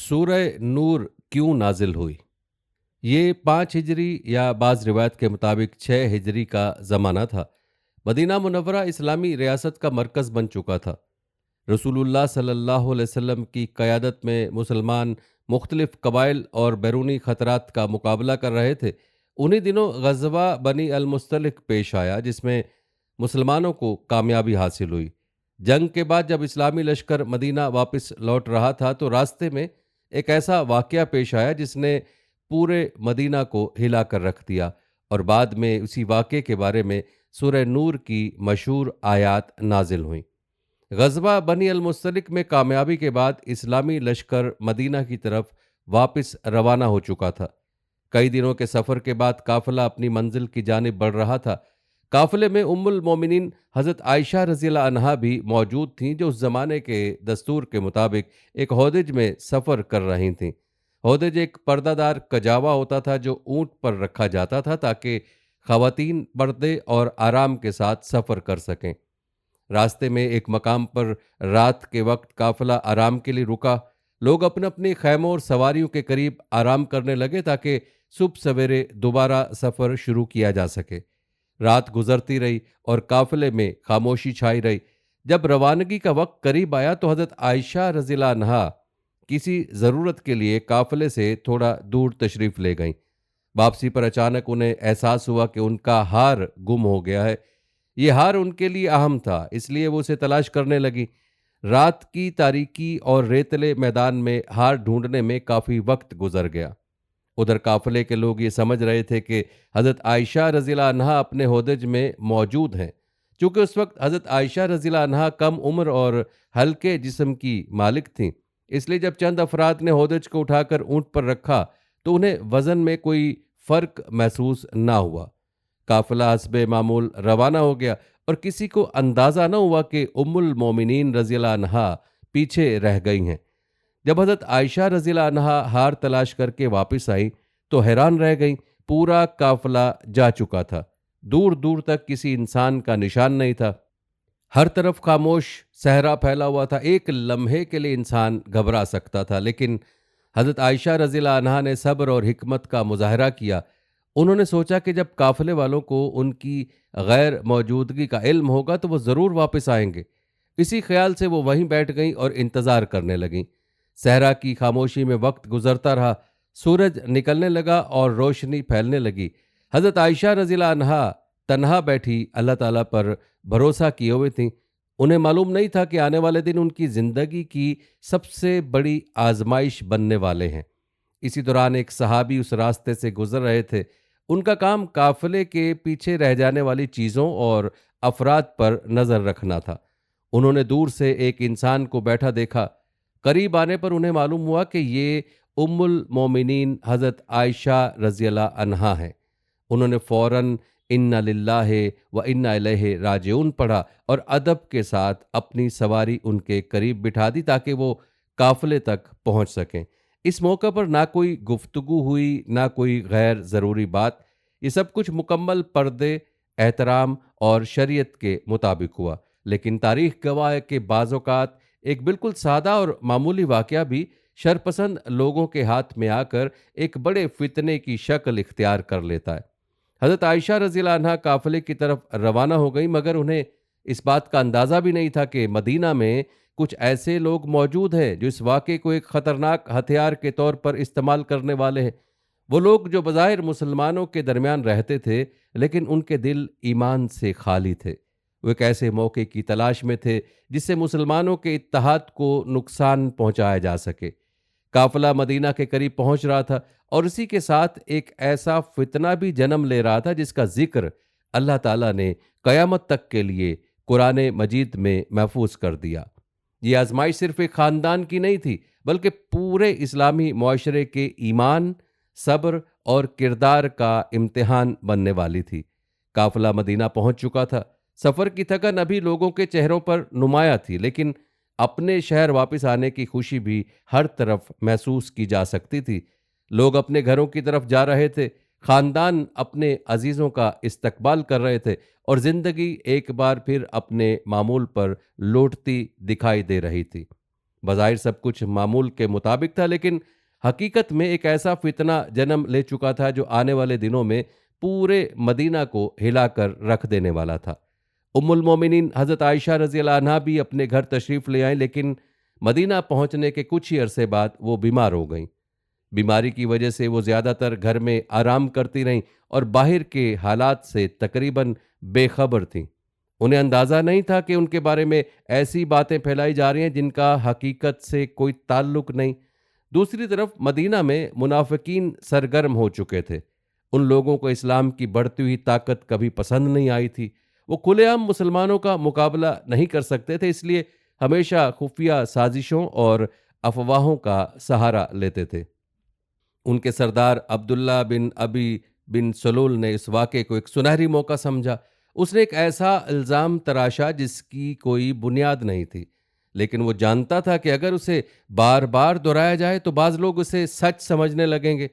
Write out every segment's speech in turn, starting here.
सूरह नूर क्यों नाजिल हुई? ये 5 हिजरी या बाज़ रिवायत के मुताबिक 6 हिजरी का ज़माना था। मदीना मुनव्वरा इस्लामी रियासत का मरकज़ बन चुका था। रसूलुल्लाह सल्लल्लाहु अलैहि वसल्लम की क़यादत में मुसलमान मुख्तलिफ कबाइल और बैरूनी ख़तरात का मुकाबला कर रहे थे। उन्हीं दिनों ग़ज़वा बनी अल-मुस्तलिक पेश आया, जिसमें मुसलमानों को कामयाबी हासिल हुई। जंग के बाद जब इस्लामी लश्कर मदीना वापस लौट रहा था तो रास्ते में एक ऐसा वाक़या पेश आया जिसने पूरे मदीना को हिला कर रख दिया, और बाद में उसी वाक़े के बारे में सूरह नूर की मशहूर आयात नाजिल हुई। ग़ज़वा बनी अल-मुस्तलिक में कामयाबी के बाद इस्लामी लश्कर मदीना की तरफ वापस रवाना हो चुका था। कई दिनों के सफ़र के बाद काफ़िला अपनी मंजिल की जानिब बढ़ रहा था। काफ़िले में उम्मुल मोमिनीन हज़रत आयशा रज़ियल्लाहु अन्हा भी मौजूद थीं, जो उस ज़माने के दस्तूर के मुताबिक एक हौदिज में सफ़र कर रही थीं। हौदिज एक पर्दादार कजावा होता था जो ऊँट पर रखा जाता था ताकि ख़वातीन पर्दे और आराम के साथ सफ़र कर सकें। रास्ते में एक मकाम पर रात के वक्त काफिला आराम के लिए रुका। लोग अपने अपने खैमों और सवारियों के करीब आराम करने लगे ताकि सुबह सवेरे दोबारा सफ़र शुरू किया जा सके। रात गुजरती रही और काफिले में खामोशी छाई रही। जब रवानगी का वक्त करीब आया तो हज़रत आयशा रज़ियल्लाहु अन्हा किसी ज़रूरत के लिए काफिले से थोड़ा दूर तशरीफ़ ले गईं। वापसी पर अचानक उन्हें एहसास हुआ कि उनका हार गुम हो गया है। ये हार उनके लिए अहम था, इसलिए वो उसे तलाश करने लगी। रात की तारीकी और रेतले मैदान में हार ढूंढने में काफ़ी वक्त गुजर गया। उधर काफिले के लोग ये समझ रहे थे कि हज़रत आयशा रज़ियल्लाहु अन्हा अपने होदज में मौजूद हैं। चूँकि उस वक्त हज़रत आयशा रज़ियल्लाहु अन्हा कम उम्र और हल्के जिस्म की मालिक थीं, इसलिए जब चंद अफराद ने होदज को उठाकर ऊँट पर रखा तो उन्हें वज़न में कोई फ़र्क महसूस ना हुआ। काफिला हस्बे मामूल रवाना हो गया और किसी को अंदाज़ा न हुआ कि उम्मुल मोमिनीन रज़ियल्लाहु अन्हा पीछे रह गई हैं। जब हज़रत आयशा रज़ियल्लाहु अन्हा हार तलाश करके वापस आई तो हैरान रह गईं। पूरा काफिला जा चुका था। दूर दूर तक किसी इंसान का निशान नहीं था। हर तरफ खामोश सहरा फैला हुआ था। एक लम्हे के लिए इंसान घबरा सकता था, लेकिन हज़रत आयशा रज़ियल्लाहु अन्हा ने सब्र और हिकमत का मुज़ाहरा किया। उन्होंने सोचा कि जब काफ़िले वालों को उनकी गैर मौजूदगी का इल्म होगा तो वो ज़रूर वापस आएंगे। इसी ख्याल से वो वहीं बैठ गईं और इंतज़ार करने लगीं। सहरा की खामोशी में वक्त गुजरता रहा। सूरज निकलने लगा और रोशनी फैलने लगी। हज़रत आयशा रज़ियल्लाहु अन्हा तन्हा बैठी अल्लाह ताला पर भरोसा किए हुए थीं। उन्हें मालूम नहीं था कि आने वाले दिन उनकी ज़िंदगी की सबसे बड़ी आजमाइश बनने वाले हैं। इसी दौरान एक सहाबी उस रास्ते से गुजर रहे थे। उनका काम काफिले के पीछे रह जाने वाली चीज़ों और अफराद पर नज़र रखना था। उन्होंने दूर से एक इंसान को बैठा देखा। करीब आने पर उन्हें मालूम हुआ कि ये उम्मुल मोमिनीन हज़रत आयशा रज़ियल्लाहु अन्हा हैं। उन्होंने फ़ौरन इन्ना लिल्लाहि व इन्ना इलैहि राजिऊन पढ़ा और अदब के साथ अपनी सवारी उनके करीब बिठा दी ताकि वो काफिले तक पहुंच सकें। इस मौके पर ना कोई गुफ्तगू हुई, ना कोई गैर ज़रूरी बात। ये सब कुछ मुकम्मल पर्दे, एहतराम और शरीयत के मुताबिक हुआ। लेकिन तारीख गवाह है कि बाज़ औक़ात एक बिल्कुल सादा और मामूली वाक़या भी शरपसंद लोगों के हाथ में आकर एक बड़े फितने की शक्ल इख्तियार कर लेता है। हज़रत आयशा रज़ियल्लाहु अन्हा काफ़िले की तरफ रवाना हो गई, मगर उन्हें इस बात का अंदाज़ा भी नहीं था कि मदीना में कुछ ऐसे लोग मौजूद हैं जो इस वाक़े को एक ख़तरनाक हथियार के तौर पर इस्तेमाल करने वाले हैं। वो लोग जो बज़ाहिर मुसलमानों के दरमियान रहते थे, लेकिन उनके दिल ईमान से खाली थे। वो एक ऐसे मौके की तलाश में थे जिससे मुसलमानों के इत्तेहाद को नुकसान पहुंचाया जा सके। काफिला मदीना के करीब पहुंच रहा था और इसी के साथ एक ऐसा फितना भी जन्म ले रहा था जिसका जिक्र अल्लाह ताला ने कयामत तक के लिए कुरान मजीद में महफूज कर दिया। ये आजमाइश सिर्फ एक ख़ानदान की नहीं थी, बल्कि पूरे इस्लामी मुआशरे के ईमान, सब्र और किरदार का इम्तिहान बनने वाली थी। काफिला मदीना पहुंच चुका था। सफ़र की थकन अभी लोगों के चेहरों पर नुमाया थी, लेकिन अपने शहर वापस आने की खुशी भी हर तरफ महसूस की जा सकती थी। लोग अपने घरों की तरफ जा रहे थे। खानदान अपने अजीज़ों का इस्तकबाल कर रहे थे और ज़िंदगी एक बार फिर अपने मामूल पर लौटती दिखाई दे रही थी। बज़ाहिर सब कुछ मामूल के मुताबिक था, लेकिन हकीकत में एक ऐसा फितना जन्म ले चुका था जो आने वाले दिनों में पूरे मदीना को हिलाकर रख देने वाला था। उम्मुल मोमिनीन हज़रत आयशा रज़ी अल्लाह अन्हा भी अपने घर तशरीफ़ ले आईं, लेकिन मदीना पहुंचने के कुछ ही अरसे बाद वो बीमार हो गईं। बीमारी की वजह से वो ज़्यादातर घर में आराम करती रहीं और बाहर के हालात से तकरीबन बेखबर थीं। उन्हें अंदाज़ा नहीं था कि उनके बारे में ऐसी बातें फैलाई जा रही हैं जिनका हकीकत से कोई ताल्लुक नहीं। दूसरी तरफ मदीना में मुनाफिकीन सरगर्म हो चुके थे। उन लोगों को इस्लाम की बढ़ती हुई ताकत कभी पसंद नहीं आई थी। वो खुलेआम मुसलमानों का मुकाबला नहीं कर सकते थे, इसलिए हमेशा खुफिया साजिशों और अफवाहों का सहारा लेते थे। उनके सरदार अब्दुल्ला बिन अबी बिन सलूल ने इस वाक़े को एक सुनहरी मौका समझा। उसने एक ऐसा इल्ज़ाम तराशा जिसकी कोई बुनियाद नहीं थी, लेकिन वो जानता था कि अगर उसे बार बार दोहराया जाए तो बाज़ लोग उसे सच समझने लगेंगे।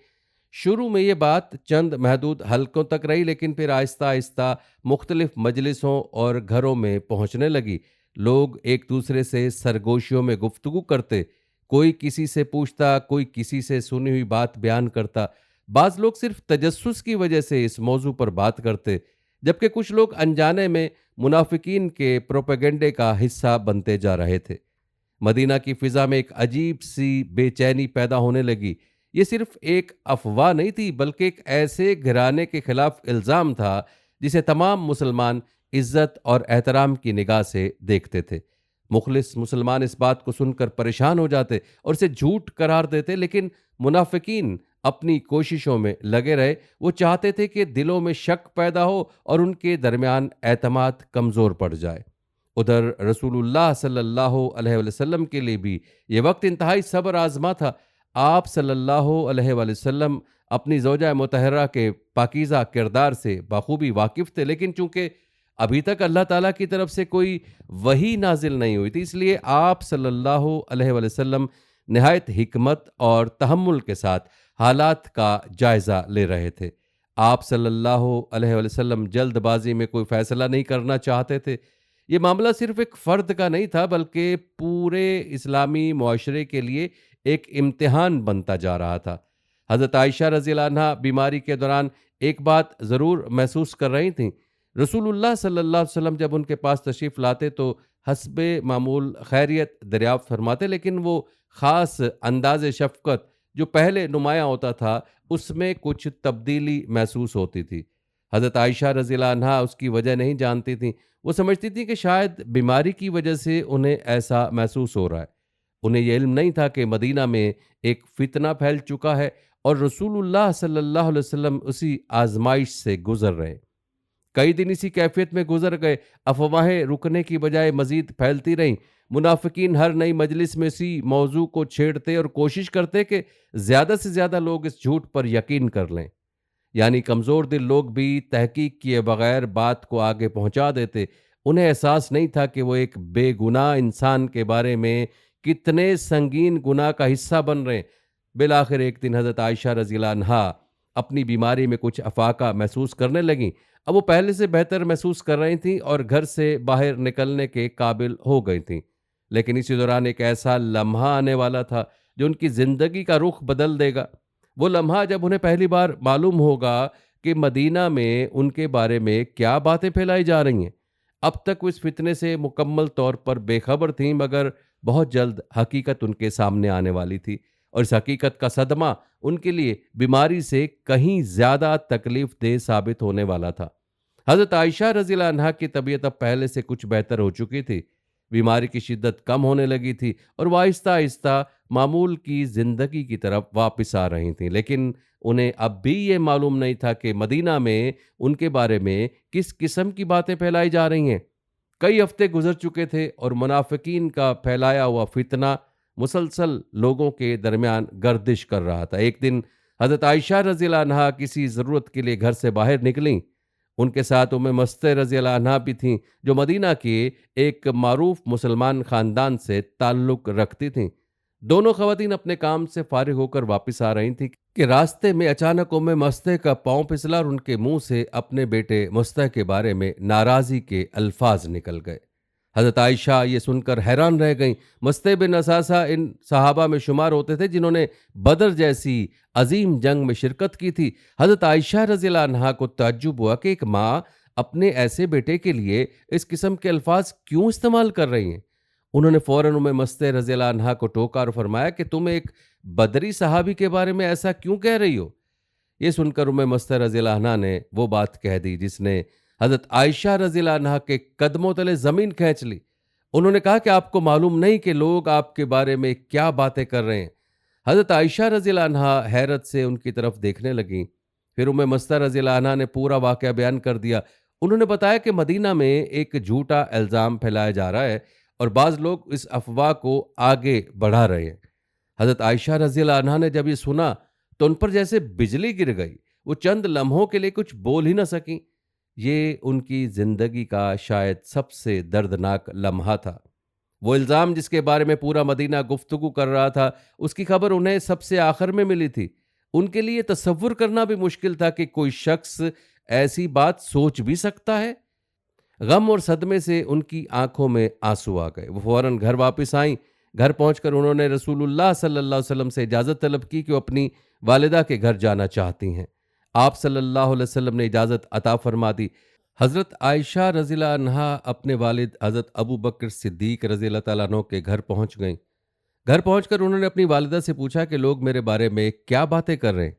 शुरू में ये बात चंद महदूद हलकों तक रही, लेकिन फिर आहिस्ता आहिस्ता मुख्तलिफ मजलिसों और घरों में पहुंचने लगी। लोग एक दूसरे से सरगोशियों में गुफ्तगू करते, कोई किसी से पूछता, कोई किसी से सुनी हुई बात बयान करता। बाज़ लोग सिर्फ तजस्सुस की वजह से इस मौजू पर बात करते, जबकि कुछ लोग अनजाने में मुनाफिकीन के प्रोपेगेंडे का हिस्सा बनते जा रहे थे। मदीना की फिजा में एक अजीब सी बेचैनी पैदा होने लगी। ये सिर्फ एक अफवाह नहीं थी, बल्कि एक ऐसे घराने के खिलाफ इल्ज़ाम था जिसे तमाम मुसलमान इज्जत और एहतराम की निगाह से देखते थे। मुखलिस मुसलमान इस बात को सुनकर परेशान हो जाते और इसे झूठ करार देते, लेकिन मुनाफिकीन अपनी कोशिशों में लगे रहे। वो चाहते थे कि दिलों में शक पैदा हो और उनके दरमियान एतमाद कमज़ोर पड़ जाए। उधर रसूलुल्लाह सल्लल्लाहु अलैहि वसल्लम के लिए भी ये वक्त इंतहाई सब्र आजमा था। आप सल्लल्लाहु अलैहि वसल्लम अपनी ज़ौजा मुतहरा के पाकीज़ा किरदार से बाखूबी वाकिफ़ थे, लेकिन चूंकि अभी तक अल्लाह ताला की तरफ से कोई वही नाजिल नहीं हुई थी, इसलिए आप सल्लल्लाहु अलैहि वसल्लम नहायत हिकमत और तहम्मुल के साथ हालात का जायज़ा ले रहे थे। आप सल्लल्लाहु अलैहि वसल्लम जल्दबाजी में कोई फैसला नहीं करना चाहते थे। ये मामला सिर्फ एक फ़र्द का नहीं था, बल्कि पूरे इस्लामी मुआशरे के लिए एक इम्तिहान बनता जा रहा था। हज़रत आयशा रज़ियल्लाहु अन्हा बीमारी के दौरान एक बात ज़रूर महसूस कर रही थीं। रसूलुल्लाह सल्लल्लाहु अलैहि वसल्लम जब उनके पास तशरीफ़ लाते तो हस्बे मामूल खैरियत दरियाफ़्त फरमाते, लेकिन वो ख़ास अंदाज़ शफ़क़त जो पहले नुमायाँ होता था, उसमें कुछ तब्दीली महसूस होती थी। हज़रत आयशा रज़ियल्लाहु अन्हा उसकी वजह नहीं जानती थीं। वो समझती थीं कि शायद बीमारी की वजह से उन्हें ऐसा महसूस हो रहा है। उन्हें यह इल्म नहीं था कि मदीना में एक फितना फैल चुका है और रसूलुल्लाह सल्लल्लाहु अलैहि वसल्लम उसी आजमाइश से गुजर रहे हैं। कई दिन इसी कैफियत में गुजर गए। अफवाहें रुकने की बजाय मजीद फैलती रहीं। मुनाफिकीन हर नई मजलिस में इसी मौजू को छेड़ते और कोशिश करते कि ज़्यादा से ज़्यादा लोग इस झूठ पर यकीन कर लें। यानी कमज़ोर दिल लोग भी तहकीक किए बगैर बात को आगे पहुंचा देते। उन्हें एहसास नहीं था कि वो एक बेगुनाह इंसान के बारे में कितने संगीन गुनाह का हिस्सा बन रहे हैं। बिलाखिर एक दिन हज़रत आयशा रज़ियल्लाहु अन्हा अपनी बीमारी में कुछ अफाका महसूस करने लगीं। अब वो पहले से बेहतर महसूस कर रही थीं और घर से बाहर निकलने के काबिल हो गई थीं। लेकिन इसी दौरान एक ऐसा लम्हा आने वाला था जो उनकी ज़िंदगी का रुख बदल देगा। वो लम्हा जब उन्हें पहली बार मालूम होगा कि मदीना में उनके बारे में क्या बातें फैलाई जा रही हैं। अब तक वो इस फितने से मुकम्मल तौर पर बेखबर थीं, मगर बहुत जल्द हकीकत उनके सामने आने वाली थी और इस हकीकत का सदमा उनके लिए बीमारी से कहीं ज़्यादा तकलीफ देह साबित होने वाला था। हज़रत आयशा रज़ियल्लाहु अन्हा की तबीयत अब पहले से कुछ बेहतर हो चुकी थी। बीमारी की शिद्दत कम होने लगी थी और वह आहिस्ता आहिस्ता मामूल की ज़िंदगी की तरफ वापस आ रही थीं। लेकिन उन्हें अब भी ये मालूम नहीं था कि मदीना में उनके बारे में किस किस्म की बातें फैलाई जा रही हैं। कई हफ्ते गुजर चुके थे और मुनाफिकीन का फैलाया हुआ फितना मुसलसल लोगों के दरमियान गर्दिश कर रहा था। एक दिन हज़रत आयशा रज़ियल्लाहु अन्हा किसी ज़रूरत के लिए घर से बाहर निकलीं। उनके साथ उम्मे मस्ते रज़ियल्लाहु अन्हा भी थीं, जो मदीना के एक मारूफ मुसलमान ख़ानदान से ताल्लुक़ रखती थीं। दोनों ख़वातीन अपने काम से फारिग होकर वापस आ रही थीं कि रास्ते में अचानक उम्मे मस्ते का पाँव फिसला और उनके मुंह से अपने बेटे मुस्तह के बारे में नाराज़गी के अल्फाज निकल गए। हज़रत आयशा ये सुनकर हैरान रह गईं। मुस्ते बिन असासा इन सहाबा में शुमार होते थे जिन्होंने बदर जैसी अजीम जंग में शिरकत की थी। हज़रत आयशा रज़ियल्लाहु अन्हा को तअज्जुब हुआ कि एक माँ अपने ऐसे बेटे के लिए इस किस्म के अल्फाज क्यों इस्तेमाल कर रही हैं। उन्होंने फ़ौरन उम्मे मस्ते रज़ियल्लाहु अन्हा को टोका और फरमाया कि तुम एक बदरी सहाबी के बारे में ऐसा क्यों कह रही हो। ये सुनकर उम्मे मस्ता रज़ियल्लाहु अन्हा ने वो बात कह दी जिसने हज़रत आयशा रज़ियल्लाहु अन्हा के कदमों तले ज़मीन खींच ली। उन्होंने कहा कि आपको मालूम नहीं कि लोग आपके बारे में क्या बातें कर रहे हैं। हज़रत आयशा रज़ियल्लाहु अन्हा हैरत से उनकी तरफ देखने लगीं। फिर उम्मे मस्ता रज़ियल्लाहु अन्हा ने पूरा वाक़या बयान कर दिया। उन्होंने बताया कि मदीना में एक झूठा इल्ज़ाम फैलाया जा रहा है और बाज़ लोग इस अफ़वाह को आगे बढ़ा रहे हैं। हज़रत आयशा रज़ियल्लाहु अन्हा ने जब ये सुना तो उन पर जैसे बिजली गिर गई। वो चंद लम्हों के लिए कुछ बोल ही ना सकीं। ये उनकी ज़िंदगी का शायद सबसे दर्दनाक लम्हा था। वो इल्ज़ाम जिसके बारे में पूरा मदीना गुफ्तगू कर रहा था, उसकी खबर उन्हें सबसे आखिर में मिली थी। उनके लिए तसव्वुर करना भी मुश्किल था कि कोई शख्स ऐसी बात सोच भी सकता है। गम और सदमे से उनकी आंखों में आंसू आ गए। वो फौरन घर वापस आईं। घर पहुंचकर उन्होंने रसूलुल्लाह सल्लल्लाहु अलैहि वसल्लम से इजाज़त तलब की कि वो अपनी वालिदा के घर जाना चाहती हैं। आप सल्लल्लाहु अलैहि वसल्लम ने इजाज़त अता फरमा दी। हज़रत आयशा रज़ियल्लाहु अन्हा अपने वालिद हज़रत अबू बकर सिद्दीक रज़ियल्लाहु तआला अन्हु के घर पहुंच गईं। घर पहुंचकर उन्होंने अपनी वालिदा से पूछा कि लोग मेरे बारे में क्या बातें कर रहे हैं।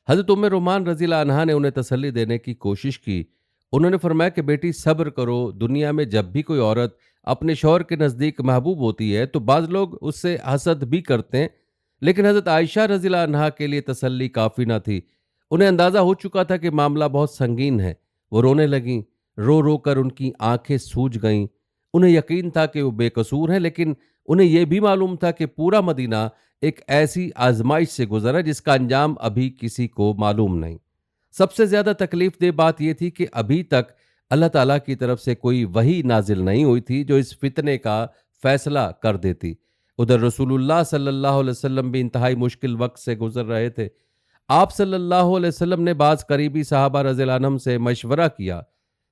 हज़रत उम्मे रोमान रज़ियल्लाहु अन्हा ने उन्हें तसल्ली देने की कोशिश की। उन्होंने फरमाया कि बेटी सब्र करो। दुनिया में जब भी कोई औरत अपने शौहर के नज़दीक महबूब होती है तो बाज़ लोग उससे हसद भी करते हैं। लेकिन हज़रत आयशा रज़ियल्लाहु अन्हा के लिए तसल्ली काफ़ी न थी। उन्हें अंदाज़ा हो चुका था कि मामला बहुत संगीन है। वो रोने लगीं। रो रो कर उनकी आंखें सूज गईं। उन्हें यकीन था कि वो बेकसूर हैं, लेकिन उन्हें यह भी मालूम था कि पूरा मदीना एक ऐसी आजमाइश से गुजरा जिसका अंजाम अभी किसी को मालूम नहीं। सबसे ज्यादा तकलीफ दे बात यह थी कि अभी तक अल्लाह ताला की तरफ से कोई वही नाजिल नहीं हुई थी जो इस फितने का फैसला कर देती। उधर रसूलुल्लाह सल्लल्लाहु अलैहि वसल्लम भी इंतहाई मुश्किल वक्त से गुजर रहे थे। आप सल्लल्लाहु अलैहि वसल्लम ने बाज करीबी साहबा रज़ियल्लाहु अन्हुम से मशवरा किया।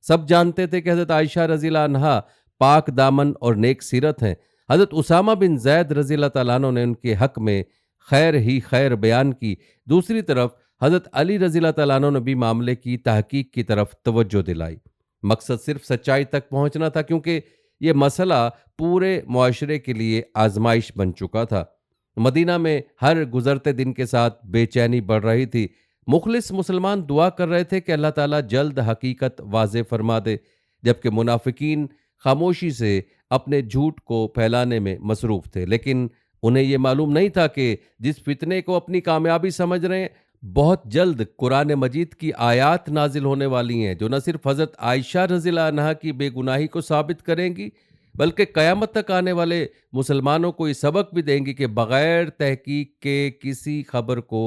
सब जानते थे कि हज़रत आयशा रज़ियल्लाहु अन्हा पाक दामन और नेक सीरत हैं। हज़रत उसामा बिन ज़ैद रज़ियल्लाहु तआला अन्हु ने उनके हक में खैर ही खैर बयान की। दूसरी तरफ हज़रत अली रज़ियल्लाहु तआला अन्हु ने भी मामले की तहकीक की तरफ तवज्जो दिलाई। मकसद सिर्फ सच्चाई तक पहुंचना था, क्योंकि ये मसला पूरे मुआशरे के लिए आजमाइश बन चुका था। मदीना में हर गुजरते दिन के साथ बेचैनी बढ़ रही थी। मुखलिस मुसलमान दुआ कर रहे थे कि अल्लाह ताला जल्द हकीकत वाज़े फरमा दे, जबकि मुनाफिकीन खामोशी से अपने झूठ को फैलाने में मसरूफ थे। लेकिन उन्हें यह मालूम नहीं था कि जिस फितने को अपनी कामयाबी समझ रहे हैं, बहुत जल्द कुरान मजीद की आयात नाजिल होने वाली हैं जो न सिर्फ हज़रत आयशा रज़ियल्लाहु अन्हा की बेगुनाही को साबित करेंगी, बल्कि क़यामत तक आने वाले मुसलमानों को ये सबक भी देंगी कि बग़ैर तहकीक के किसी खबर को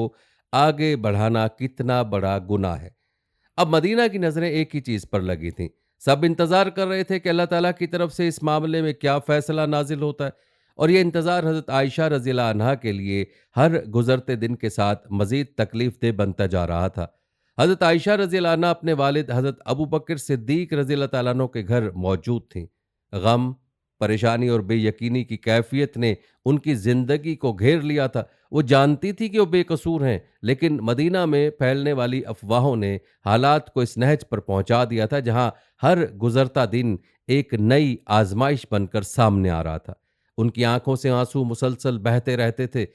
आगे बढ़ाना कितना बड़ा गुनाह है। अब मदीना की नज़रें एक ही चीज़ पर लगी थीं। सब इंतज़ार कर रहे थे कि अल्लाह ताला की तरफ से इस मामले में क्या फ़ैसला नाजिल होता है, और ये इंतज़ार हज़रत आयशा रज़ियल्लाहु अन्हा के लिए हर गुज़रते दिन के साथ मज़ीद तकलीफ़ देह बनता जा रहा था। हज़रत आयशा रज़ियल्लाहु अन्हा अपने वालिद हज़रत अबू बकर सिद्दीक रज़ियल्लाहु तआला अन्हु के घर मौजूद थीं। गम, परेशानी और बेयकीनी की कैफियत ने उनकी ज़िंदगी को घेर लिया था। वो जानती थी कि वो बेकसूर हैं, लेकिन मदीना में फैलने वाली अफवाहों ने हालात को इस नहज पर पहुंचा दिया था जहां हर गुजरता दिन एक नई आजमाइश बनकर सामने आ रहा था। उनकी आंखों से आंसू मुसलसल बहते रहते थे।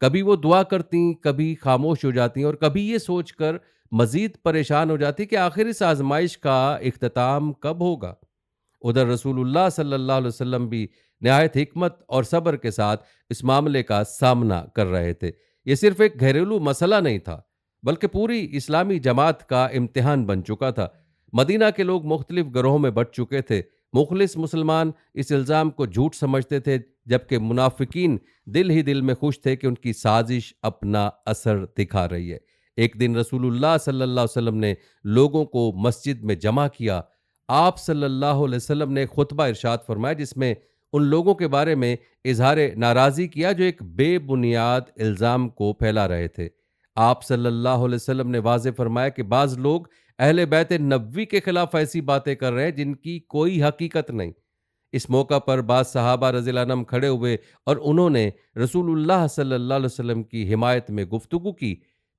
कभी वो दुआ करती, कभी खामोश हो जाती और कभी ये सोचकर मजीद परेशान हो जाती कि आखिर इस आजमाइश का इख्तिताम कब होगा। उधर रसूलुल्लाह सल्लल्लाहु अलैहि वसल्लम भी निहायत हिकमत और सब्र के साथ इस मामले का सामना कर रहे थे। ये सिर्फ एक घरेलू मसला नहीं था, बल्कि पूरी इस्लामी जमात का इम्तिहान बन चुका था। मदीना के लोग मुख्तलिफ गिरोहों में बंट चुके थे। मुखलिस मुसलमान इस इल्ज़ाम को झूठ समझते थे, जबकि मुनाफिकीन दिल ही दिल में खुश थे कि उनकी साजिश अपना असर दिखा रही है। एक दिन रसूलुल्लाह सल्लल्लाहु अलैहि वसल्लम ने लोगों को मस्जिद में जमा किया। आप सल्लल्लाहु अलैहि वसल्लम ने खुतबा इरशाद फरमाया जिसमें उन लोगों के बारे में इजहार नाराज़ी किया जो एक बेबुनियाद इल्ज़ाम को फैला रहे थे। आप सल्लल्लाहु अलैहि वसल्लम ने वाज़े फरमाया कि बाज़ लोग अहले बैत नबवी के खिलाफ ऐसी बातें कर रहे हैं जिनकी कोई हकीकत नहीं। इस मौका पर बाज़ सहाबा रज़ियल्लाहु अन्हुम खड़े हुए और उन्होंने रसूलुल्लाह सल्लल्लाहु अलैहि वसल्लम की हिमायत में गुफ्तगू की।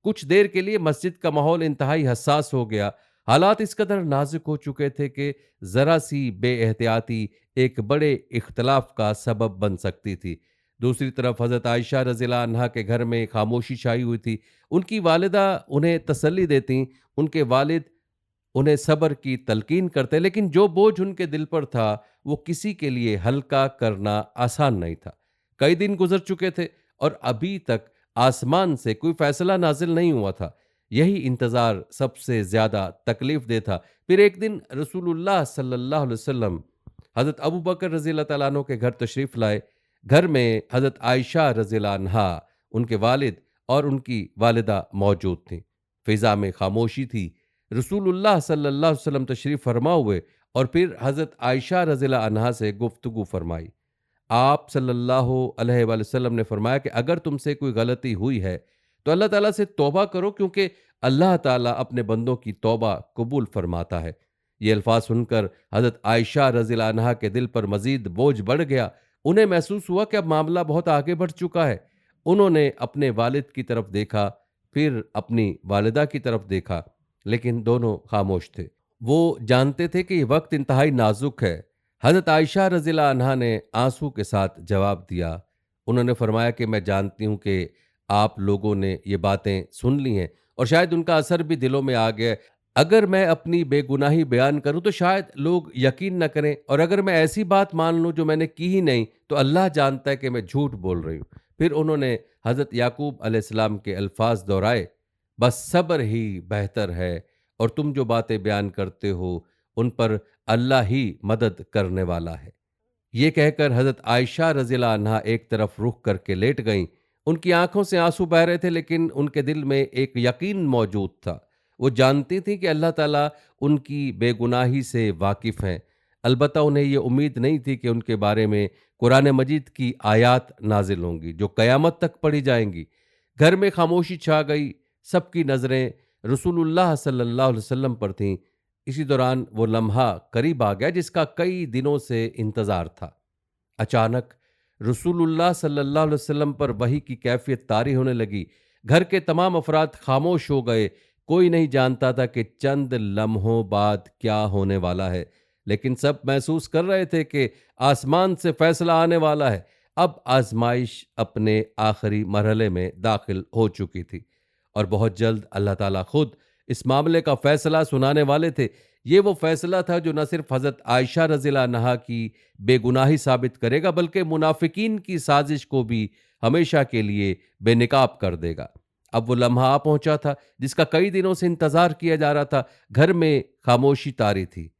कुछ देर के लिए मस्जिद का माहौल इंतहाई हसास हो गया। हालात इस कदर नाजुक हो चुके थे कि ज़रा सी बेएहतियाती एक बड़े इख्तलाफ का सबब बन सकती थी। दूसरी तरफ हज़रत आयशा रज़ियल्लाहु अन्हा के घर में खामोशी छाई हुई थी। उनकी वालिदा उन्हें तसल्ली देती, उनके वालिद उन्हें सब्र की तलकीन करते, लेकिन जो बोझ उनके दिल पर था वो किसी के लिए हल्का करना आसान नहीं था। कई दिन गुजर चुके थे और अभी तक आसमान से कोई फैसला नाजिल नहीं हुआ था। यही इंतजार सबसे ज्यादा तकलीफ दे था। फिर एक दिन रसूलुल्लाह सल्लल्लाहु अलैहि वसल्लम हजरत अबू बकर रजी अल्लाह तआला अन्हु के घर तशरीफ लाए। घर में हजरत आयशा रजी अल्लाह अन्हा, उनके वालिद और उनकी वालिदा मौजूद थीं। फिजा में खामोशी थी। रसूलुल्लाह सल्लल्लाहु अलैहि वसल्लम तशरीफ फरमा हुए और फिर हज़रत आयशा रज़ियल्लाहु अन्हा से गुफ्तगू फरमाई। आप सल्लल्लाहु अलैहि वसल्लम ने फरमाया कि अगर तुमसे कोई गलती हुई है तो अल्लाह ताला से तौबा करो, क्योंकि अल्लाह ताला अपने बंदों की तौबा कबूल फरमाता है। ये अल्फाज सुनकर हज़रत आयशा रज़ियल्लाहु अन्हा के दिल पर मजीद बोझ बढ़ गया। उन्हें महसूस हुआ कि अब मामला बहुत आगे बढ़ चुका है। उन्होंने अपने वालिद की तरफ देखा, फिर अपनी वालिदा की तरफ देखा, लेकिन दोनों खामोश थे। वो जानते थे कि ये वक्त इंतहाई नाजुक है। हज़रत आयशा रज़ियल्लाहु अन्हा ने आंसू के साथ जवाब दिया। उन्होंने फरमाया कि मैं जानती हूँ कि आप लोगों ने ये बातें सुन ली हैं और शायद उनका असर भी दिलों में आ गया है। अगर मैं अपनी बेगुनाही बयान करूँ तो शायद लोग यकीन न करें, और अगर मैं ऐसी बात मान लूँ जो मैंने की ही नहीं तो अल्लाह जानता है कि मैं झूठ बोल रही हूँ। फिर उन्होंने हज़रत याकूब अलैहिस्सलाम के अल्फाज दोहराए, बस सब्र ही बेहतर है और तुम जो बातें बयान करते हो उन पर अल्लाह ही मदद करने वाला है। ये कहकर हजरत आयशा रज़ियल्लाहु अन्हा एक तरफ रुख करके लेट गईं। उनकी आंखों से आंसू बह रहे थे, लेकिन उनके दिल में एक यकीन मौजूद था। वो जानती थी कि अल्लाह ताला उनकी बेगुनाही से वाकिफ हैं। अलबत्ता उन्हें ये उम्मीद नहीं थी कि उनके बारे में कुरान मजीद की आयात नाजिल होंगी जो कयामत तक पढ़ी जाएंगी। घर में खामोशी छा गई। सबकी नज़रें रसूलुल्लाह सल्लल्लाहु अलैहि वसल्लम पर थीं। इसी दौरान वो लम्हा करीब आ गया जिसका कई दिनों से इंतजार था। अचानक रसूलुल्लाह सल्लल्लाहु अलैहि वसल्लम पर वही की कैफियत तारी होने लगी। घर के तमाम अफराद खामोश हो गए। कोई नहीं जानता था कि चंद लम्हों बाद क्या होने वाला है, लेकिन सब महसूस कर रहे थे कि आसमान से फैसला आने वाला है। अब आजमाइश अपने आखिरी मरहले में दाखिल हो चुकी थी और बहुत जल्द अल्लाह ताला खुद इस मामले का फैसला सुनाने वाले थे। ये वो फैसला था जो न सिर्फ हजरत आयशा रज़ियल्लाहु अन्हा की बेगुनाही साबित करेगा, बल्कि मुनाफिकीन की साजिश को भी हमेशा के लिए बेनकाब कर देगा। अब वो लम्हा आ पहुंचा था जिसका कई दिनों से इंतजार किया जा रहा था। घर में खामोशी तारी थी।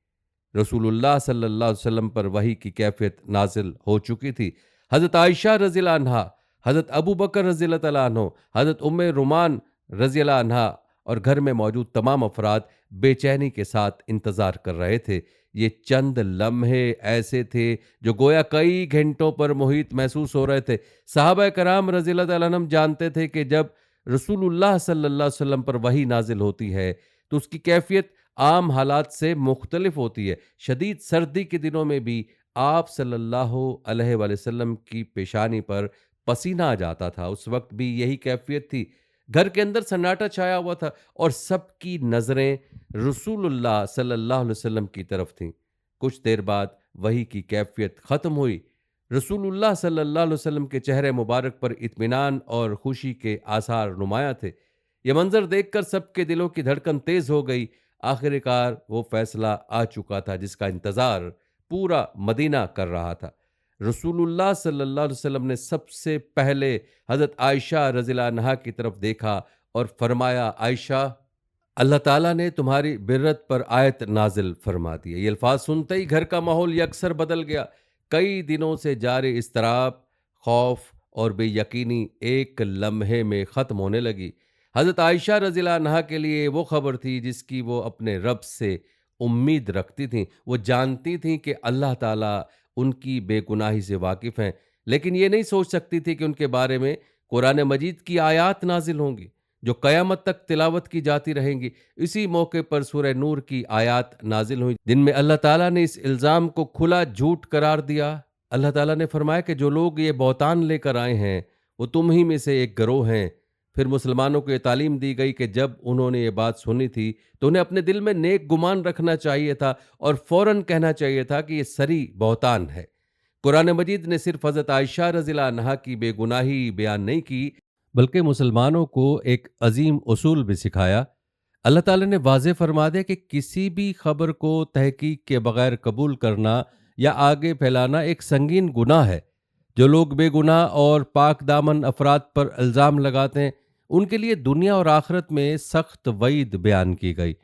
रसूलुल्लाह सल्लल्लाहु अलैहि वसल्लम पर वही की कैफियत नाजिल हो चुकी थी। हजरत आयशा रज़ियल्लाहु अन्हा, हजरत अबू बकर रज़ियल्लाहु तआला अन्हु, हजरत उम्मे रुमान रज़ियल्लाहु अन्हा और घर में मौजूद तमाम अफराद बेचैनी के साथ इंतजार कर रहे थे। ये चंद लम्हे ऐसे थे जो गोया कई घंटों पर मुहित महसूस हो रहे थे। सहाबा कराम रज़ियल्लाहु तआला अन्हुम जानते थे कि जब रसूलुल्लाह सल्लल्लाहु अलैहि वसल्लम पर वही नाजिल होती है तो उसकी कैफियत आम हालात से मुख्तलिफ होती है। शदीद सर्दी के दिनों में भी आप सल्लल्लाहु अलैहि वसल्लम की पेशानी पर पसीना आ जाता था। उस वक्त भी यही कैफियत थी। घर के अंदर सन्नाटा छाया हुआ था और सबकी नजरें रसूलुल्लाह सल्लल्लाहु अलैहि वसल्लम की तरफ थीं। कुछ देर बाद वही की कैफियत खत्म हुई। रसूलुल्लाह सल्लल्लाहु अलैहि वसल्लम के चेहरे मुबारक पर इत्मीनान और खुशी के आसार नुमाया थे। यह मंजर देखकर सबके दिलों की धड़कन तेज हो गई। आखिरकार वो फैसला आ चुका था जिसका इंतजार पूरा मदीना कर रहा था। रसूलुल्लाह सल्लल्लाहु अलैहि वसल्लम ने सबसे पहले हजरत आयशा रज़ियल्लाहु अन्हा की तरफ देखा और फरमाया, आयशा, अल्लाह ताला ने तुम्हारी बिर्रत पर आयत नाजिल फरमा दी है। ये अल्फाज सुनते ही घर का माहौल यकसर बदल गया। कई दिनों से जारी इस्तराब, खौफ और बेयकीनी एक लम्हे में ख़त्म होने लगी। हज़रत आयशा रज़ियल्लाहु अन्हा के लिए वो खबर थी जिसकी वो अपने रब से उम्मीद रखती थीं। वो जानती थीं कि अल्लाह ताला उनकी बेगुनाही से वाकिफ़ हैं, लेकिन ये नहीं सोच सकती थी कि उनके बारे में कुरान मजीद की आयात नाजिल होंगी जो कयामत तक तिलावत की जाती रहेंगी। इसी मौके पर सूरह नूर की आयात नाजिल हुई जिनमें अल्लाह ताला ने इस इल्ज़ाम को खुला झूठ करार दिया। अल्लाह ताला ने फरमाया कि जो लोग ये बहतान लेकर आए हैं वो तुम ही में से एक गिरोह हैं। फिर मुसलमानों को ये तालीम दी गई कि जब उन्होंने ये बात सुनी थी तो उन्हें अपने दिल में नेक गुमान रखना चाहिए था और फौरन कहना चाहिए था कि ये सरी बहतान है। कुरान मजीद ने सिर्फ हज़रत आयशा रज़ियल्लाहु अन्हा की बेगुनाही बयान नहीं की, बल्कि मुसलमानों को एक अजीम उसूल भी सिखाया। अल्लाह ताला ने वाज़ेह फरमा दिया कि किसी भी खबर को तहकीक के बगैर कबूल करना या आगे फैलाना एक संगीन गुनाह है। जो लोग बेगुनाह और पाक दामन अफराद पर इल्ज़ाम लगाते हैं उनके लिए दुनिया और आखिरत में सख्त वईद बयान की गई।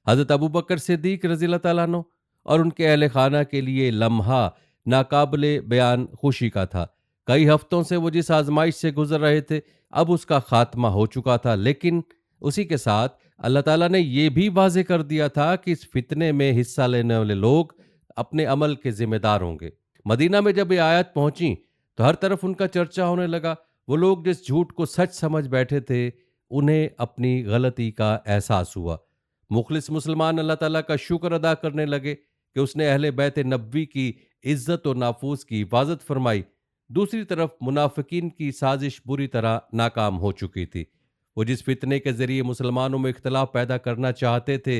हज़रत अबू बकर सिद्दीक रज़ियल्लाहु ताला अन्हु और उनके अहले खाना के लिए लम्हा नाकाबिले बयान खुशी का था। कई हफ्तों से वो जिस आजमाइश से गुजर रहे थे अब उसका खात्मा हो चुका था, लेकिन उसी के साथ अल्लाह ताला ने यह भी वाज़ेह कर दिया था कि इस फितने में हिस्सा लेने वाले लोग अपने अमल के जिम्मेदार होंगे। मदीना में जब ये आयत पहुंची तो हर तरफ उनका चर्चा होने लगा। वो लोग जिस झूठ को सच समझ बैठे थे उन्हें अपनी गलती का एहसास हुआ। मुखलिस मुसलमान अल्लाह ताला का शुक्र अदा करने लगे कि उसने अहले बैत नबवी की इज्जत और नाफूस की हिफाजत फरमाई। दूसरी तरफ मुनाफिकीन की साजिश बुरी तरह नाकाम हो चुकी थी। वो जिस फितने के जरिए मुसलमानों में इख्तलाफ पैदा करना चाहते थे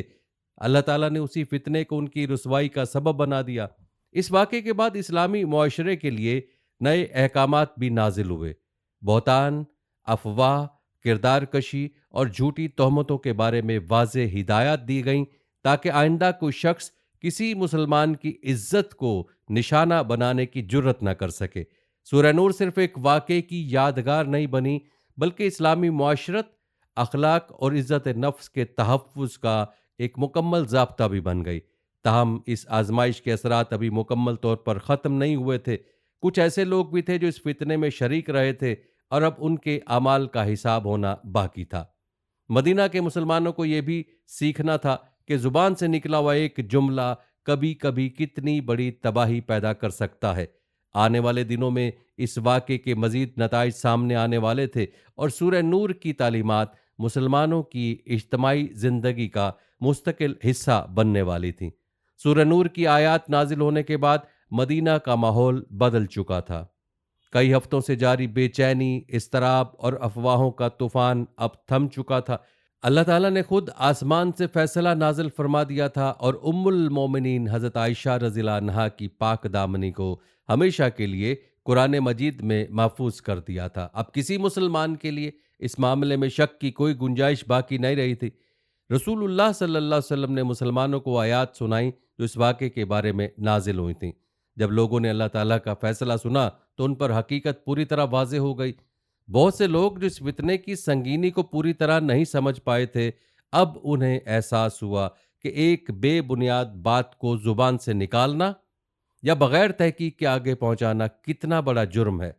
अल्लाह ताला ने उसी फितने को उनकी रुसवाई का सबब बना दिया। इस वाक़े के बाद इस्लामी मुआशरे के लिए नए अहकामात भी नाजिल हुए। बहतान, अफवाह, किरदार कशी और झूठी तोहमतों के बारे में वाज़ेह हिदायत दी गईं ताकि आइंदा कोई शख्स किसी मुसलमान की इज्जत को निशाना बनाने की जुर्रत न कर सके। सूरह नूर सिर्फ एक वाक़े की यादगार नहीं बनी, बल्कि इस्लामी मुआशरत, अखलाक और इज़्ज़त नफ्स के तहफ़्फ़ुज़ का एक मुकम्मल ज़ाब्ता भी बन गई। ताहम इस आजमाइश के असरात अभी मुकम्मल तौर पर ख़त्म नहीं हुए थे। कुछ ऐसे लोग भी थे जो इस फितने में शरीक रहे थे और अब उनके अमाल का हिसाब होना बाकी था। मदीना के मुसलमानों को यह भी सीखना था कि जुबान से निकला हुआ एक जुमला कभी कभी कितनी बड़ी तबाही पैदा कर सकता है। आने वाले दिनों में इस वाक़े के मजीद नताइज सामने आने वाले थे और सूरह नूर की तालीमात मुसलमानों की इज्तमाई ज़िंदगी का मुस्तकिल हिस्सा बनने वाली थी। सूरह नूर की आयत नाजिल होने के बाद मदीना का माहौल बदल चुका था। कई हफ्तों से जारी बेचैनी, इस्तराब और अफवाहों का तूफान अब थम चुका था। अल्लाह ताला ने खुद आसमान से फैसला नाजिल फरमा दिया था और उम्मुल मोमिनीन हज़रत आयशा रज़ियल्लाहु अन्हा की पाक दामनी को हमेशा के लिए कुरान मजीद में महफूज कर दिया था। अब किसी मुसलमान के लिए इस मामले में शक की कोई गुंजाइश बाकी नहीं रही थी। रसूलुल्लाह सल्लल्लाहु अलैहि वसल्लम ने मुसलमानों को आयात सुनाई जो इस वाक़े के बारे में नाजिल हुई थीं। जब लोगों ने अल्लाह ताला का फैसला सुना तो उन पर हकीकत पूरी तरह वाज़ेह हो गई। बहुत से लोग जो इस फितने की संगीनी को पूरी तरह नहीं समझ पाए थे, अब उन्हें एहसास हुआ कि एक बेबुनियाद बात को जुबान से निकालना या बगैर तहकीक के आगे पहुंचाना कितना बड़ा जुर्म है।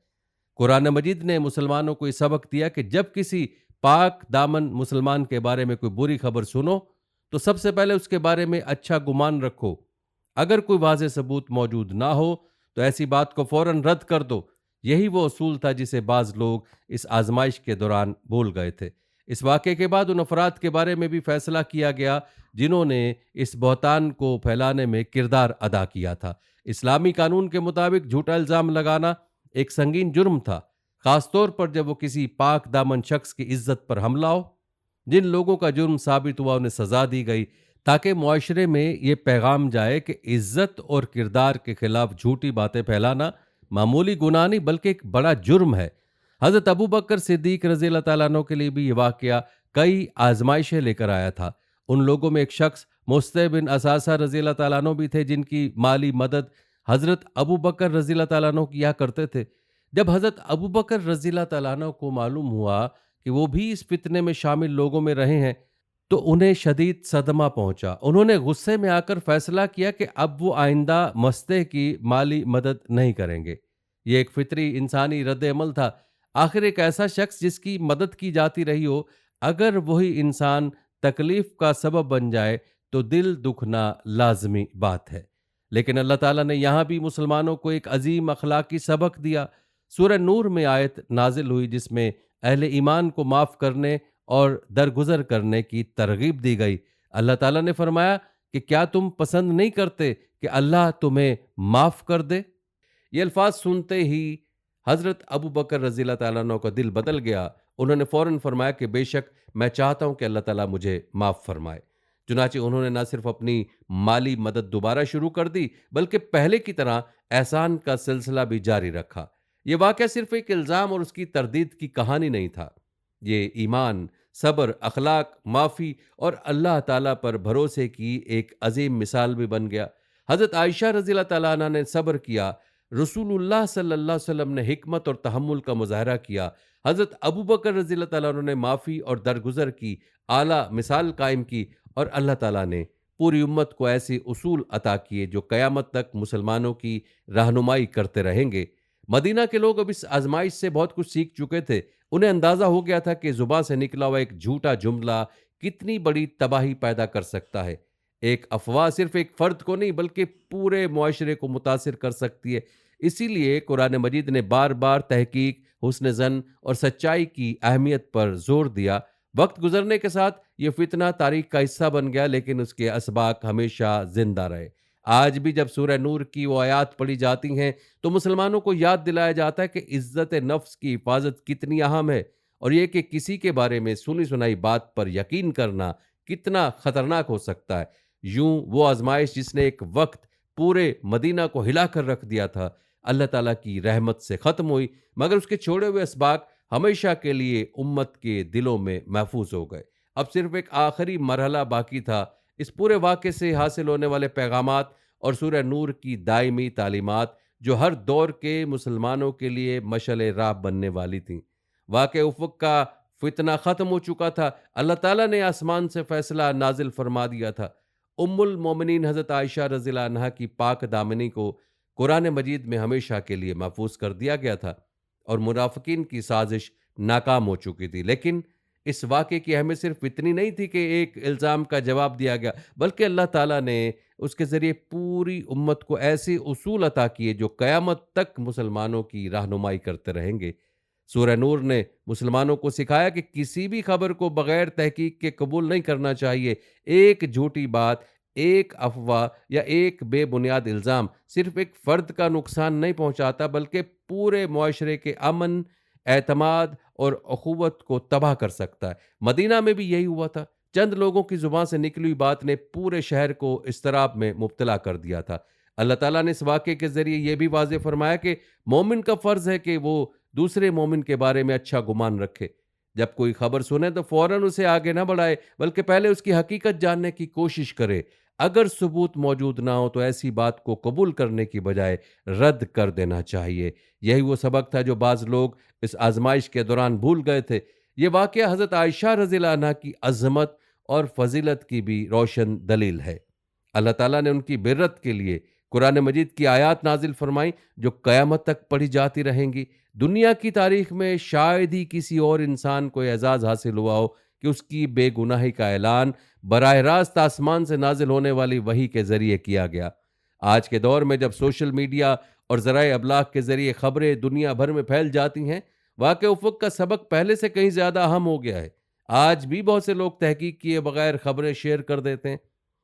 कुरान मजीद ने मुसलमानों को यह सबक दिया कि जब किसी पाक दामन मुसलमान के बारे में कोई बुरी खबर सुनो तो सबसे पहले उसके बारे में अच्छा गुमान रखो। अगर कोई वाज़ेह सबूत मौजूद ना हो तो ऐसी बात को फौरन रद्द कर दो। यही वो असूल था जिसे बाज लोग इस आजमाइश के दौरान भूल गए थे। इस वाक़े के बाद उन अफराद के बारे में भी फैसला किया गया जिन्होंने इस बहतान को फैलाने में किरदार अदा किया था। इस्लामी कानून के मुताबिक झूठा इल्ज़ाम लगाना एक संगीन जुर्म था, खासतौर पर जब वो किसी पाक दामन शख्स की इज्जत पर हमला हो। जिन लोगों का जुर्म साबित हुआ उन्हें सजा दी गई ताकि मुआशरे में ये पैगाम जाए कि इज्जत और किरदार के खिलाफ झूठी बातें फैलाना मामूली गुनाह नहीं बल्कि एक बड़ा जुर्म है। हज़रत अबू बकर सिद्दीक रज़ियल्लाहु ताला अन्हु के लिए भी ये वाक़या कई आजमाइशें लेकर आया था। उन लोगों में एक शख्स मुस्तह बिन असासा रज़ियल्लाहु ताला अन्हु भी थे जिनकी माली मदद हज़रत अबू बकर रज़ियल्लाहु ताला अन्हु किया करते थे। जब हज़रत अबू बकर रज़ियल्लाहु ताला अन्हु को मालूम हुआ कि वो भी इस फितने में शामिल लोगों में रहे हैं तो उन्हें शदीद सदमा पहुंचा। उन्होंने गुस्से में आकर फैसला किया कि अब वो आइंदा मस्ते की माली मदद नहीं करेंगे। ये एक फितरी इंसानी रद्द अमल था। आखिर एक ऐसा शख्स जिसकी मदद की जाती रही हो, अगर वही इंसान तकलीफ का सबब बन जाए तो दिल दुखना लाजमी बात है। लेकिन अल्लाह ताला ने यहाँ भी मुसलमानों को एक अजीम अखलाकी सबक दिया। सूरह नूर में आयत नाजिल हुई जिसमें अहले ईमान को माफ़ करने और दरगुजर करने की तरगीब दी गई। अल्लाह ताला ने फरमाया कि क्या तुम पसंद नहीं करते कि अल्लाह तुम्हें माफ कर दे? ये अल्फाज सुनते ही हजरत अबू बकर रजी अल्लाह ताला अन्हु का दिल बदल गया। उन्होंने फौरन फरमाया कि बेशक मैं चाहता हूं कि अल्लाह ताला मुझे माफ फरमाए। चुनाचे उन्होंने न सिर्फ अपनी माली मदद दोबारा शुरू कर दी, बल्कि पहले की तरह एहसान का सिलसिला भी जारी रखा। ये वाकया सिर्फ एक इल्ज़ाम और उसकी तरदीद की कहानी नहीं था। ये ईमान, सब्र, अखलाक, माफ़ी और अल्लाह ताला पर भरोसे की एक अजीम मिसाल भी बन गया। हज़रत आयशा रज़ी अल्लाह ताला अन्हा ने सब्र किया, रसूलुल्लाह सल्लल्लाहु अलैहि वसल्लम ने हिकमत और तहम्मुल का मुज़ाहरा किया, हज़रत अबू बकर रज़ी अल्लाह ताला अन्हु ने माफ़ी और दरगुजर की आला मिसाल कायम की और अल्लाह ताला ने पूरी उम्मत को ऐसे उसूल अता किए जो क़यामत तक मुसलमानों की रहनुमाई करते रहेंगे। मदीना के लोग अब इस आजमाइश से बहुत कुछ सीख चुके थे। उन्हें अंदाज़ा हो गया था कि ज़ुबान से निकला हुआ एक झूठा जुमला कितनी बड़ी तबाही पैदा कर सकता है। एक अफ़वाह सिर्फ एक फ़र्द को नहीं बल्कि पूरे मुआशरे को मुतासिर कर सकती है। इसीलिए कुरान मजीद ने बार बार तहकीक, हुस्न ज़न और सच्चाई की अहमियत पर जोर दिया। वक्त गुजरने के साथ ये फितना तारीख का हिस्सा बन गया, लेकिन उसके असबाक हमेशा जिंदा रहे। आज भी जब सूरह नूर की वो आयात पढ़ी जाती हैं तो मुसलमानों को याद दिलाया जाता है कि इज्जत नफ्स की हिफाजत कितनी अहम है, और ये कि किसी के बारे में सुनी सुनाई बात पर यकीन करना कितना खतरनाक हो सकता है। यूं वो आजमाइश जिसने एक वक्त पूरे मदीना को हिलाकर रख दिया था, अल्लाह ताला की रहमत से ख़त्म हुई, मगर उसके छोड़े हुए असबाक हमेशा के लिए उम्मत के दिलों में महफूज हो गए। अब सिर्फ एक आखिरी मरहला बाकी था। इस पूरे वाक़े से हासिल होने वाले पैगामात और सूरह नूर की दायमी तालीमात जो हर दौर के मुसलमानों के लिए मशअल राह बनने वाली थीं। वाक़े उफ़ुक़ का फितना ख़त्म हो चुका था। अल्लाह ताला ने आसमान से फ़ैसला नाज़िल फ़रमा दिया था। उम्मुल मोमिनीन हज़रत आयशा रज़ियल्लाहु अन्हा की पाक दामनी को कुरान मजीद में हमेशा के लिए महफूज कर दिया गया था और मुनाफ़िकीन की साजिश नाकाम हो चुकी थी। लेकिन इस वाक़े की अहमियत सिर्फ इतनी नहीं थी कि एक इल्ज़ाम का जवाब दिया गया, बल्कि अल्लाह ताला ने उसके ज़रिए पूरी उम्मत को ऐसे उसूल अता किए जो क़यामत तक मुसलमानों की रहनुमाई करते रहेंगे। सूरह नूर ने मुसलमानों को सिखाया कि किसी भी खबर को बगैर तहकीक के कबूल नहीं करना चाहिए। एक झूठी बात, एक अफवाह या एक बेबुनियाद इल्ज़ाम सिर्फ एक फ़र्द का नुकसान नहीं पहुंचाता, बल्कि पूरे मुआशरे के अमन, एतमाद और अखुवत को तबाह कर सकता है। मदीना में भी यही हुआ था। चंद लोगों की ज़ुबान से निकली हुई बात ने पूरे शहर को इज़्तिराब में मुब्तला कर दिया था। अल्लाह ताला ने इस वाक़े के ज़रिए यह भी वाज़ेह फरमाया कि मोमिन का फ़र्ज़ है कि वो दूसरे मोमिन के बारे में अच्छा गुमान रखे। जब कोई खबर सुने तो फौरन उसे आगे ना बढ़ाए, बल्कि पहले उसकी हकीकत जानने की कोशिश करे। अगर सबूत मौजूद ना हो तो ऐसी बात को कबूल करने की बजाय रद्द कर देना चाहिए। यही वो सबक था जो बाज़ लोग इस आजमाइश के दौरान भूल गए थे। ये वाक़या हज़रत आयशा रज़ियल्लाहु अन्हा की अज़मत और फ़ज़ीलत की भी रोशन दलील है। अल्लाह ताला ने उनकी बिर्रत के लिए कुरान मजीद की आयात नाजिल फरमाई जो क़यामत तक पढ़ी जाती रहेंगी। दुनिया की तारीख में शायद ही किसी और इंसान को एजाज़ हासिल हुआ हो कि उसकी बेगुनाही का ऐलान बराह रास्त आसमान से नाजिल होने वाली वही के ज़रिए किया गया। आज के दौर में जब सोशल मीडिया और ज़राए अबलाग के ज़रिए खबरें दुनिया भर में फैल जाती हैं, वाक़े उफ़ुक़ का सबक पहले से कहीं ज़्यादा अहम हो गया है। आज भी बहुत से लोग तहकीक किए बगैर खबरें शेयर कर देते हैं,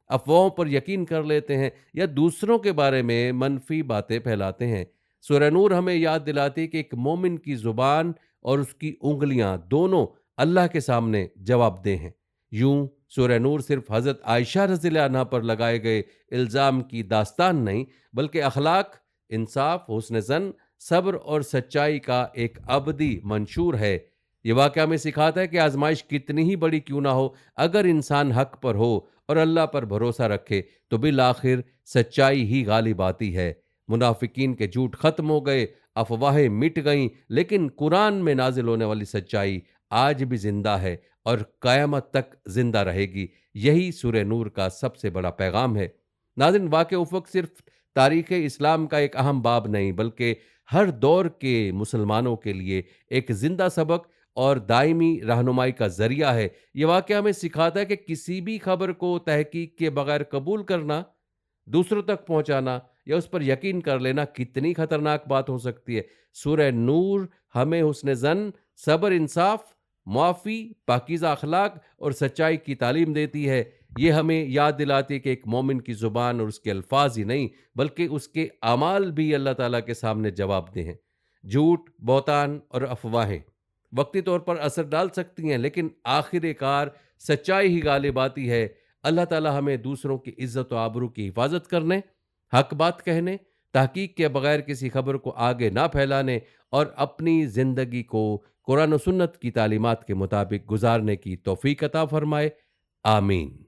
अफ़वाहों पर यकीन कर लेते हैं या दूसरों के बारे में मनफी बातें फैलाते हैं। सूरह नूर हमें याद दिलाती है कि एक मोमिन की ज़ुबान और उसकी उँगलियां दोनों अल्लाह के सामने जवाबदेह हैं। यूं सूरह नूर सिर्फ हज़रत आयशा रज़ियल्लाहु अन्हा पर लगाए गए इल्ज़ाम की दास्तान नहीं, बल्कि अखलाक, इंसाफ, हुस्न ज़न, सब्र और सच्चाई का एक अबदी मंशूर है। ये वाक़या हमें सिखाता है कि आजमाइश कितनी ही बड़ी क्यों ना हो, अगर इंसान हक पर हो और अल्लाह पर भरोसा रखे तो बिल आखिर सच्चाई ही गालिब आती है। मुनाफिकीन के झूठ खत्म हो गए, अफवाहें मिट गईं, लेकिन कुरान में नाजिल होने वाली सच्चाई आज भी जिंदा है और क़यामत तक जिंदा रहेगी। यही सूरह नूर का सबसे बड़ा पैगाम है। नाज़रीन, वाक़े उफ़ुक़ सिर्फ तारीख़ इस्लाम का एक अहम बाब नहीं, बल्कि हर दौर के मुसलमानों के लिए एक जिंदा सबक और दायमी रहनुमाई का ज़रिया है। ये वाक़या हमें सिखाता है कि किसी भी खबर को तहकीक के बगैर कबूल करना, दूसरों तक पहुंचाना या उस पर यकीन कर लेना कितनी खतरनाक बात हो सकती है। सूरह नूर हमें हुस्न ज़न, सब्र, इंसाफ, मुआफ़ी, पाकीज़ा अखलाक और सच्चाई की तालीम देती है। ये हमें याद दिलाती है कि एक मोमिन की ज़ुबान और उसके अल्फाज ही नहीं, बल्कि उसके अमाल भी अल्लाह ताला के सामने जवाबदेह हैं। झूठ, बहतान और अफवाहें वक्ती तौर पर असर डाल सकती हैं, लेकिन आखिरकार सच्चाई ही गालिब आती है। अल्लाह ताला हमें दूसरों की इज्जत और आबरू की हिफाजत करने, हक बात कहने, तहकीक के बगैर किसी खबर को आगे ना फैलाने और अपनी ज़िंदगी को कुरान और सुन्नत की तालीमात के मुताबिक गुजारने की तौफीक अता फरमाए। आमीन।